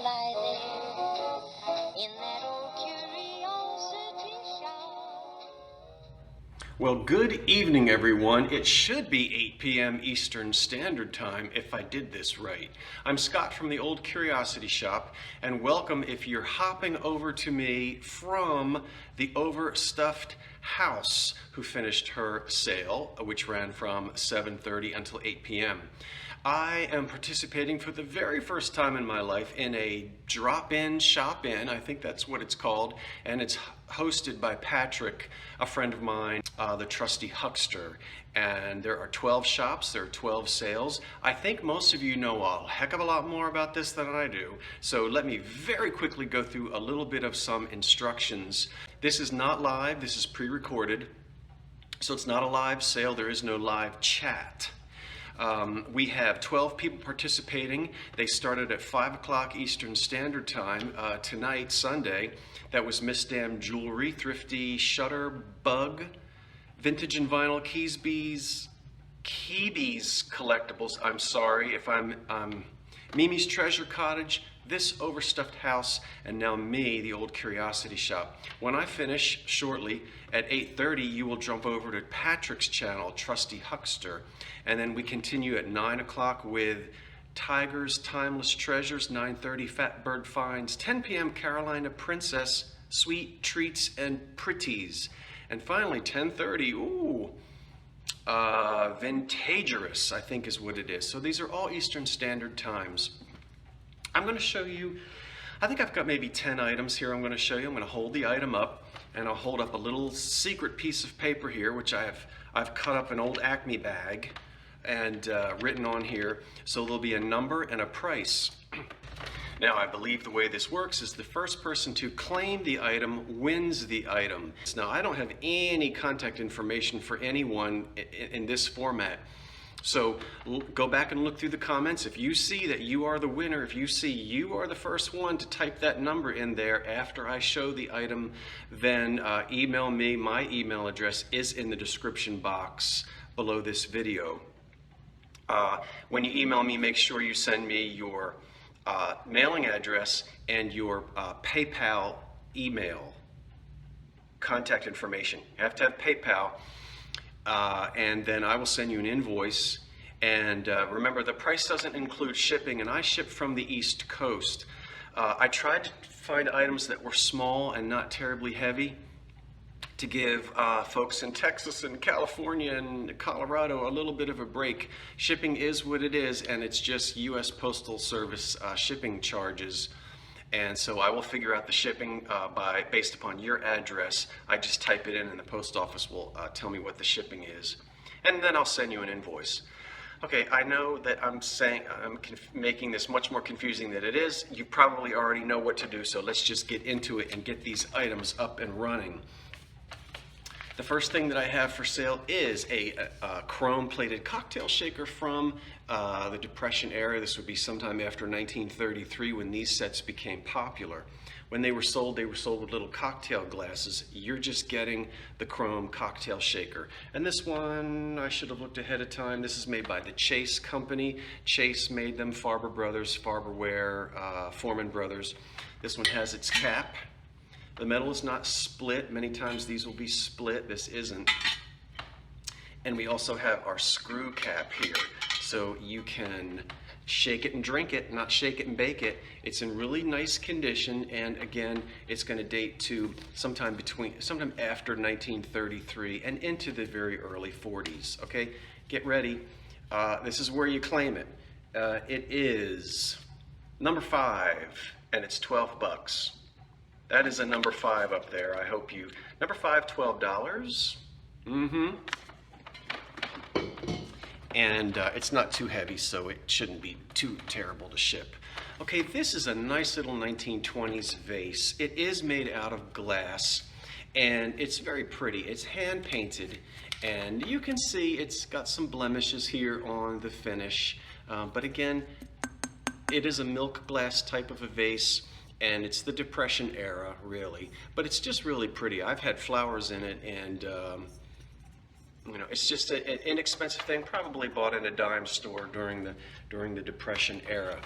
lie there in that old curiosity shop. Well, good evening, everyone. It should be 8 p.m. Eastern Standard Time if I did this right. I'm Scott from the Old Curiosity Shop, and welcome if you're hopping over to me from the Overstuffed House, who finished her sale, which ran from 7:30 until 8 p.m. I am participating for the very first time in my life in a drop-in, shop-in, I think that's what it's called, and it's hosted by Patrick, a friend of mine, the trusty Huckster. And there are 12 shops, there are 12 sales. I think most of you know a heck of a lot more about this than I do, so let me very quickly go through a little bit of some instructions. This is not live, this is pre-recorded, so it's not a live sale, there is no live chat. We have 12 people participating. They started at 5 o'clock Eastern Standard Time tonight, Sunday. That was Miss Damn Jewellery, Thrifty Shutter Bug, Vintage and Vinyl Keysbees Collectibles. I'm sorry if I'm Mimi's Treasure Cottage, This Overstuffed House, and now me, the Old Curiosity Shop. When I finish shortly at 8:30, you will jump over to Patrick's channel, Trusty Huckster, and then we continue at 9 o'clock with Tigers, Timeless Treasures, 9:30 Fat Bird Finds, 10 p.m. Carolina Princess, Sweet Treats and Pretties, and finally 10:30, Vintagerous, I think is what it is. So these are all Eastern Standard Times. I'm going to show you, I think I've got maybe 10 items here I'm going to show you. I'm going to hold the item up, and I'll hold up a little secret piece of paper here, which I've cut up an old Acme bag and written on here. So there'll be a number and a price. Now, I believe the way this works is the first person to claim the item wins the item. Now, I don't have any contact information for anyone in this format. So go back and look through the comments. If you see that you are the winner, if you see you are the first one to type that number in there after I show the item, then email me. My email address is in the description box below this video. When you email me, make sure you send me your mailing address and your PayPal email contact information. You have to have PayPal. And then I will send you an invoice. And remember, the price doesn't include shipping, and I ship from the East Coast. I tried to find items that were small and not terribly heavy to give folks in Texas and California and Colorado a little bit of a break. Shipping is what it is, and it's just U.S. Postal Service shipping charges. And so I will figure out the shipping based upon your address. I just type it in and the post office will tell me what the shipping is. And then I'll send you an invoice. Okay, I know that I'm making this much more confusing than it is. You probably already know what to do, so let's just get into it and get these items up and running. The first thing that I have for sale is a chrome-plated cocktail shaker from the Depression era. This would be sometime after 1933 when these sets became popular. When they were sold with little cocktail glasses. You're just getting the chrome cocktail shaker. And this one, I should have looked ahead of time. This is made by the Chase Company. Chase made them, Farber Brothers, Farberware, Foreman Brothers. This one has its cap. The metal is not split. Many times these will be split. This isn't. And we also have our screw cap here. So you can shake it and drink it, not shake it and bake it. It's in really nice condition, and again, it's going to date to sometime after 1933 and into the very early 40s. Okay, get ready. This is where you claim it. It is number 5, and it's 12 bucks. That is a number 5 up there. I hope you... Number 5, $12. And it's not too heavy, so it shouldn't be too terrible to ship. Okay, this is a nice little 1920s vase. It is made out of glass, and it's very pretty. It's hand-painted, and you can see it's got some blemishes here on the finish. But again, it is a milk glass type of a vase. And it's the Depression era, really. But it's just really pretty. I've had flowers in it, and You know, it's just an inexpensive thing, probably bought in a dime store during the Depression era.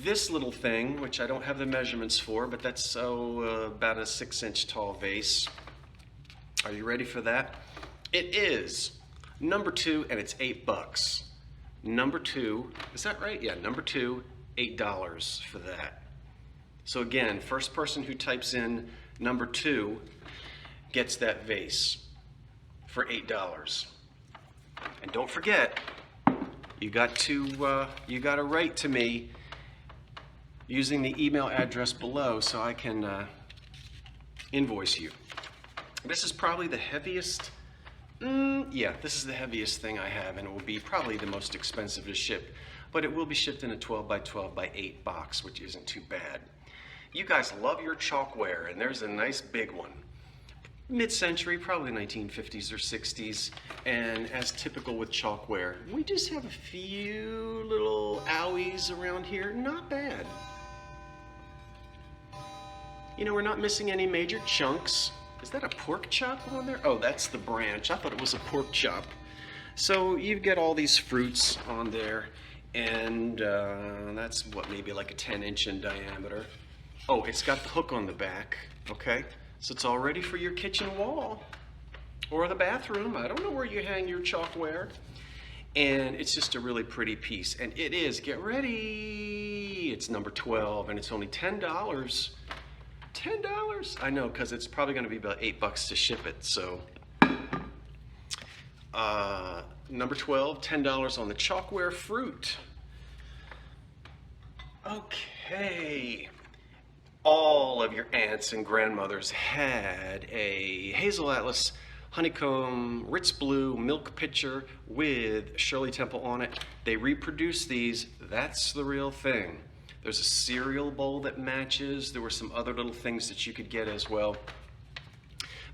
This little thing, which I don't have the measurements for, but that's about a 6-inch tall vase. Are you ready for that? It is number 2, and it's $8. Number 2, is that right? Yeah, number 2, $8 for that. So again, first person who types in number 2 gets that vase for $8. And don't forget, you got to write to me using the email address below so I can invoice you. This is probably the heaviest. Yeah, this is the heaviest thing I have, and it will be probably the most expensive to ship. But it will be shipped in a 12 by 12 by 8 box, which isn't too bad. You guys love your chalkware, and there's a nice big one. Mid-century, probably 1950s or 60s, and as typical with chalkware, we just have a few little owies around here. Not bad. You know, we're not missing any major chunks. Is that a pork chop on there? Oh, that's the branch. I thought it was a pork chop. So you get all these fruits on there, and that's what, maybe like a 10-inch in diameter. Oh, it's got the hook on the back, okay? So it's all ready for your kitchen wall or the bathroom. I don't know where you hang your chalkware. And it's just a really pretty piece. And it is, get ready, it's number 12, and it's only $10. $10? I know, because it's probably going to be about $8 to ship it. So number 12, $10 on the chalkware fruit. Okay. All of your aunts and grandmothers had a Hazel Atlas honeycomb Ritz Blue milk pitcher with Shirley Temple on it. They reproduced these. That's the real thing. There's a cereal bowl that matches. There were some other little things that you could get as well.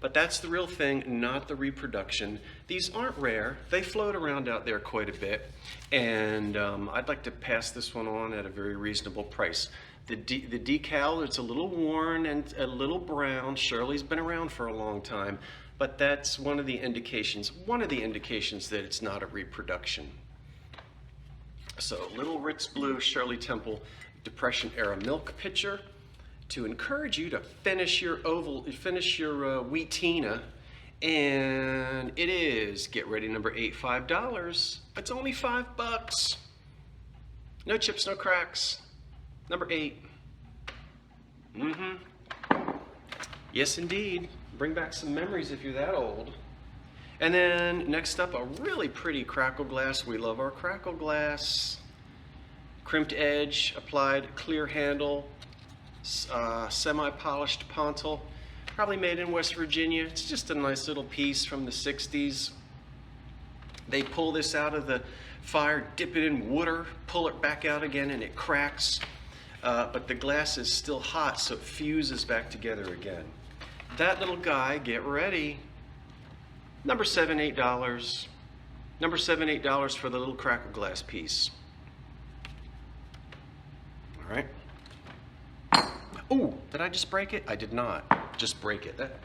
But that's the real thing, not the reproduction. These aren't rare. They float around out there quite a bit. And I'd like to pass this one on at a very reasonable price. The decal, it's a little worn and a little brown. Shirley's been around for a long time, but that's one of the indications that it's not a reproduction. So little Ritz Blue Shirley Temple Depression era milk pitcher to encourage you to finish your Wheatina, and it is, get ready, number 8, $5. It's only $5. No chips, no cracks. Number 8. Yes, indeed. Bring back some memories if you're that old. And then next up, a really pretty crackle glass. We love our crackle glass. Crimped edge, applied clear handle, semi-polished pontil. Probably made in West Virginia. It's just a nice little piece from the 60s. They pull this out of the fire, dip it in water, pull it back out again, and it cracks. But the glass is still hot, so it fuses back together again. That little guy, get ready. Number 7, $8. Number 7, $8 for the little crackle glass piece. All right. Oh, did I just break it? I did not just break it. That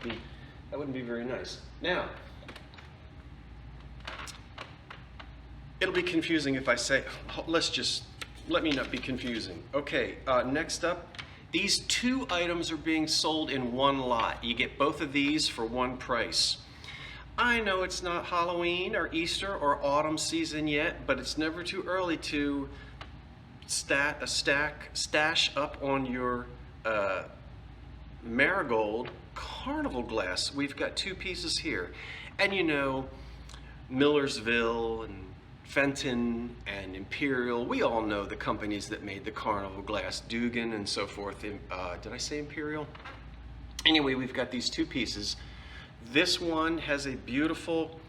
wouldn't be very nice. Now, it'll be confusing if I say, let me not be confusing. Okay, next up, these 2 items are being sold in one lot. You get both of these for one price. I know it's not Halloween or Easter or autumn season yet, but it's never too early to stash up on your Marigold Carnival glass. We've got 2 pieces here. And you know, Millersville and Fenton and Imperial, we all know the companies that made the Carnival glass, Dugan and so forth. Did I say Imperial? Anyway, we've got these 2 pieces. This one has a beautiful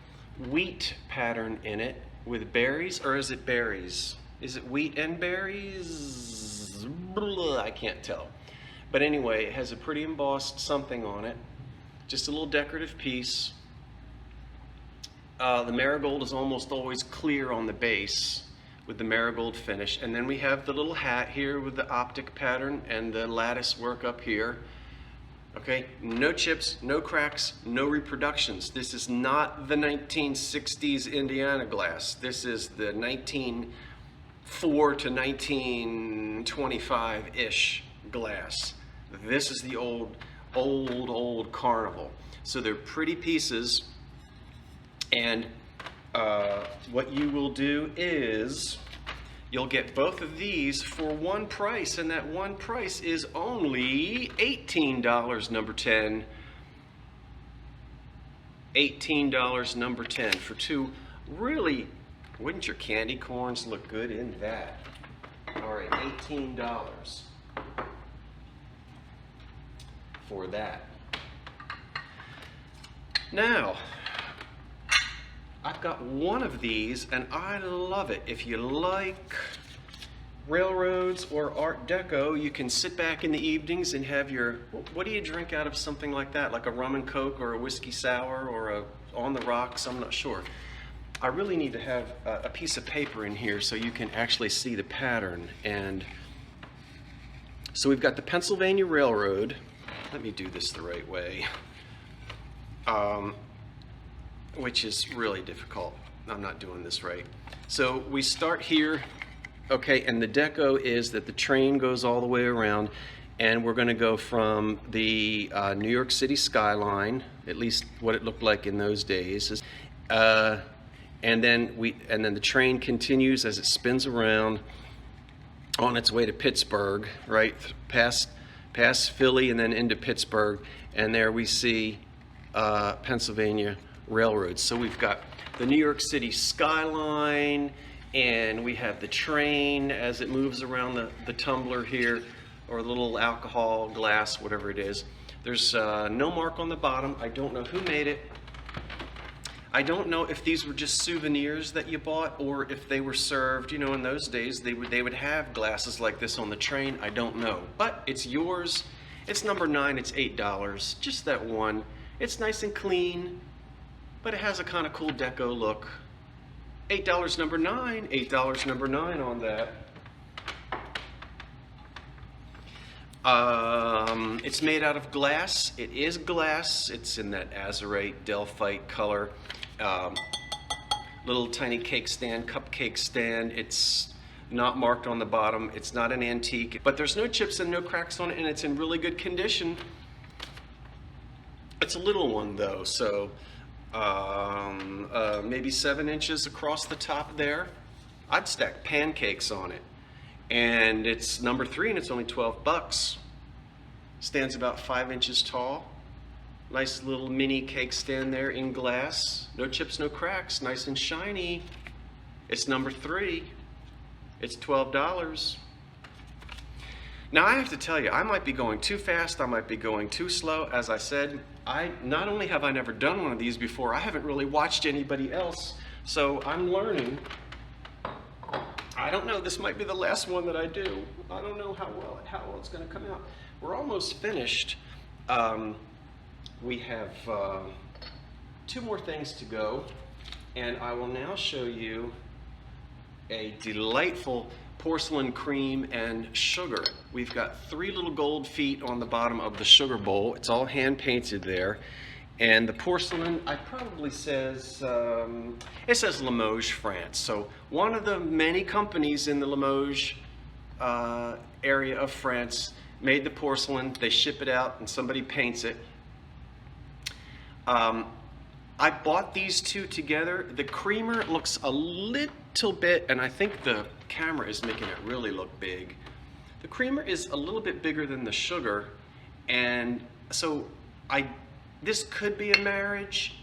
wheat pattern in it with berries, or is it berries? Is it wheat and berries? I can't tell. But anyway, it has a pretty embossed something on it. Just a little decorative piece. The marigold is almost always clear on the base with the marigold finish. And then we have the little hat here with the optic pattern and the lattice work up here. Okay, no chips, no cracks, no reproductions. This is not the 1960s Indiana glass. This is the 1904 to 1925-ish glass. This is the old Carnival. So they're pretty pieces, and what you will do is you'll get both of these for one price, and that one price is only $18, number 10. $18, number 10, for two really, wouldn't your candy corns look good in that? All right, $18 for that. Now, I've got one of these, and I love it. If you like railroads or Art Deco, you can sit back in the evenings and have your, what do you drink out of something like that? Like a rum and coke or a whiskey sour or a on the rocks? I'm not sure. I really need to have a piece of paper in here so you can actually see the pattern. And so we've got the Pennsylvania Railroad. Let me do this the right way. Which is really difficult. I'm not doing this right. So we start here, okay, and the deco is that the train goes all the way around, and we're going to go from the New York City skyline, at least what it looked like in those days, and then the train continues as it spins around on its way to Pittsburgh, right, past Philly and then into Pittsburgh, and there we see Pennsylvania Railroad. So we've got the New York City skyline, and we have the train as it moves around the tumbler here, or the little alcohol glass, whatever it is. There's no mark on the bottom. I don't know who made it. I don't know if these were just souvenirs that you bought, or if they were served. You know, in those days they would have glasses like this on the train. I don't know, but it's yours. It's number 9. It's $8. Just that one. It's nice and clean, but it has a kind of cool deco look. $8, number 9. $8, number 9 on that. It's made out of glass. It is glass. It's in that azurite delphite color. Little tiny cake stand, cupcake stand. It's not marked on the bottom. It's not an antique, but there's no chips and no cracks on it, and it's in really good condition. It's a little one though, so maybe 7 inches across the top there. I'd stack pancakes on it. And it's number 3, and it's only $12. Stands about 5 inches tall. Nice little mini cake stand there in glass. No chips, no cracks, nice and shiny. It's number 3. It's $12. Now I have to tell you, I might be going too fast, I might be going too slow. As I said, not only have I never done one of these before, I haven't really watched anybody else, so I'm learning. I don't know, this might be the last one that I do. I don't know how well it's going to come out. We're almost finished. We have 2 more things to go, and I will now show you a delightful porcelain cream and sugar. We've got 3 little gold feet on the bottom of the sugar bowl. It's all hand painted there. And the porcelain, it probably says, it says Limoges, France. So one of the many companies in the Limoges area of France made the porcelain. They ship it out and somebody paints it. I bought these 2 together. The creamer looks a little bit, and I think the camera is making it really look big. The creamer is a little bit bigger than the sugar, and so this could be a marriage.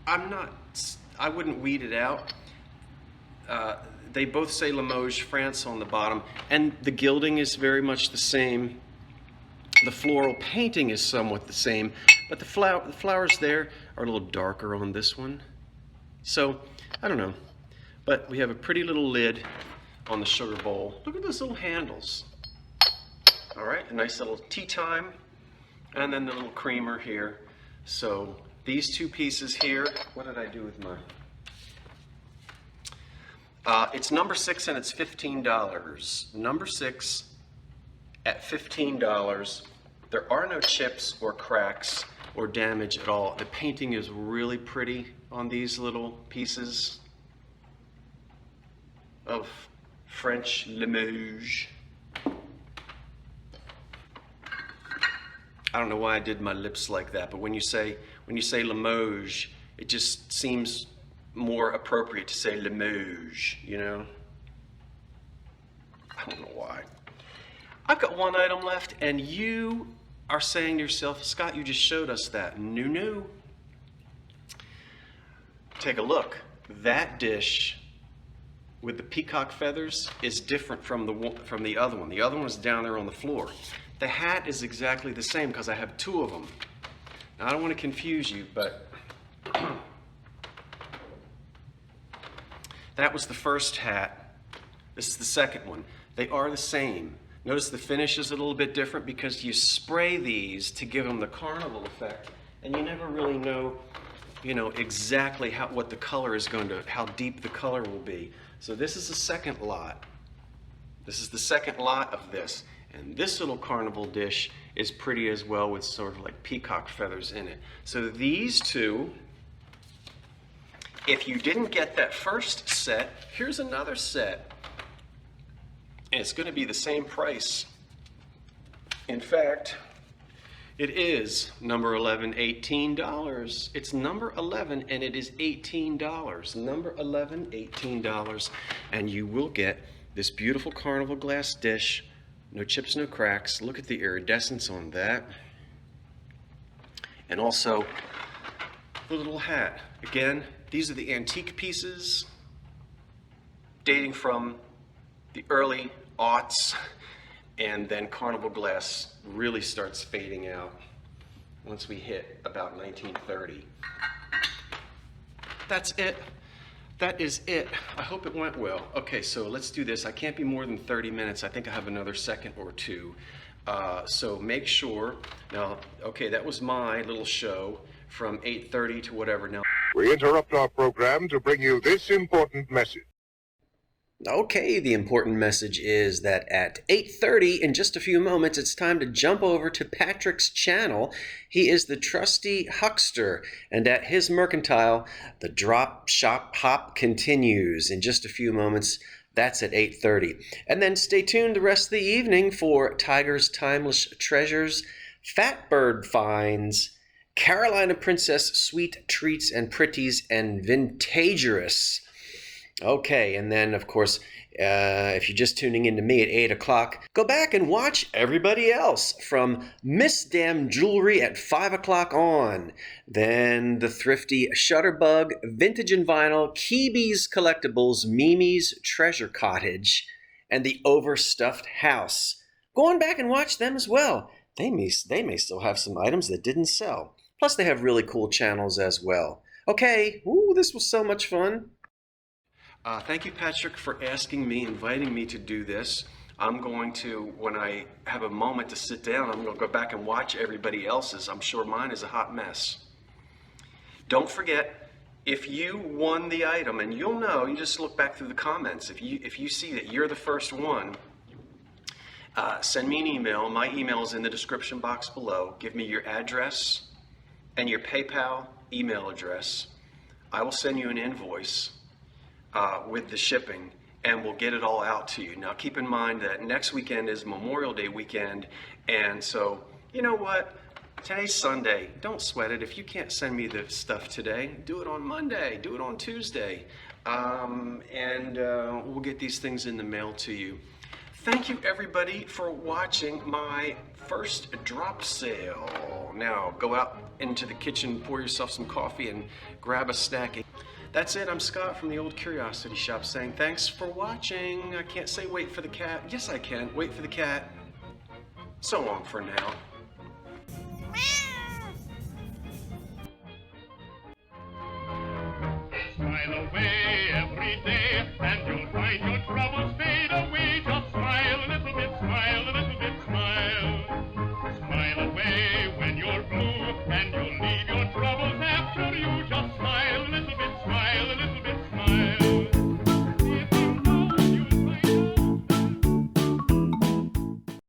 I wouldn't weed it out. They both say Limoges, France on the bottom, and the gilding is very much the same. The floral painting is somewhat the same, but the flowers there are a little darker on this one. So, I don't know. But we have a pretty little lid on the sugar bowl. Look at those little handles. All right, a nice little tea time. And then the little creamer here. So these 2 pieces here, what did I do with mine? It's number 6 and it's $15. Number 6 at $15. There are no chips or cracks or damage at all. The painting is really pretty on these little pieces of French Limoges. I don't know why I did my lips like that, but when you say Limoges, it just seems more appropriate to say Limoges, you know? I don't know why. I've got one item left, and you are saying to yourself, Scott, you just showed us that. No. Take a look. That dish with the peacock feathers is different from the other one. The other one is down there on the floor. The hat is exactly the same because I have two of them. Now, I don't want to confuse you, but that was the first hat. This is the second one. They are the same. Notice the finish is a little bit different because you spray these to give them the carnival effect, and you never really know, exactly what the color is how deep the color will be. So this is the second lot. This is the second lot of this. And this little carnival dish is pretty as well with sort of like peacock feathers in it. So these two, if you didn't get that first set, here's another set. And it's going to be the same price. In fact, it is number 11, $18. It's number 11 and it is $18. Number 11, $18. And you will get this beautiful carnival glass dish. No chips, no cracks. Look at the iridescence on that. And also the little hat. Again, these are the antique pieces dating from the early aughts, and then carnival glass really starts fading out once we hit about 1930. That's it. That is it. I hope it went well. Okay, so let's do this. I can't be more than 30 minutes. I think I have another second or two. So make sure, now, okay, that was my little show from 8:30 to whatever. Now, we interrupt our program to bring you this important message. Okay, the important message is that at 8:30, in just a few moments, it's time to jump over to Patrick's channel. He is the trusty huckster, and at his mercantile, the drop shop hop continues. In just a few moments, that's at 8:30. And then stay tuned the rest of the evening for Tiger's Timeless Treasures, Fatbird Finds, Carolina Princess Sweet Treats and Pretties, and Vintagerous. Okay, and then, of course, if you're just tuning in to me at 8 o'clock, go back and watch everybody else from Miss Damn Jewellery at 5 o'clock on. Then the thrifty Shutterbug, Vintage and Vinyl, Keebee's Collectibles, Mimi's Treasure Cottage, and the Overstuffed House. Go on back and watch them as well. They may still have some items that didn't sell. Plus, they have really cool channels as well. Okay, ooh, this was so much fun. Thank you, Patrick, for inviting me to do this. I'm going to, when I have a moment to sit down, I'm going to go back and watch everybody else's. I'm sure mine is a hot mess. Don't forget, if you won the item, and you'll know, you just look back through the comments. If you see that you're the first one, send me an email. My email is in the description box below. Give me your address and your PayPal email address. I will send you an invoice with the shipping, and we'll get it all out to you. Now, keep in mind that next weekend is Memorial Day weekend, and so, you know what? Today's Sunday. Don't sweat it. If you can't send me the stuff today, do it on Monday. Do it on Tuesday. We'll get these things in the mail to you. Thank you, everybody, for watching my first drop sale. Now, go out into the kitchen, pour yourself some coffee, and grab a snack. That's it. I'm Scott from the Old Curiosity Shop saying thanks for watching. I can't say wait for the cat. Yes, I can. Wait for the cat. So long for now.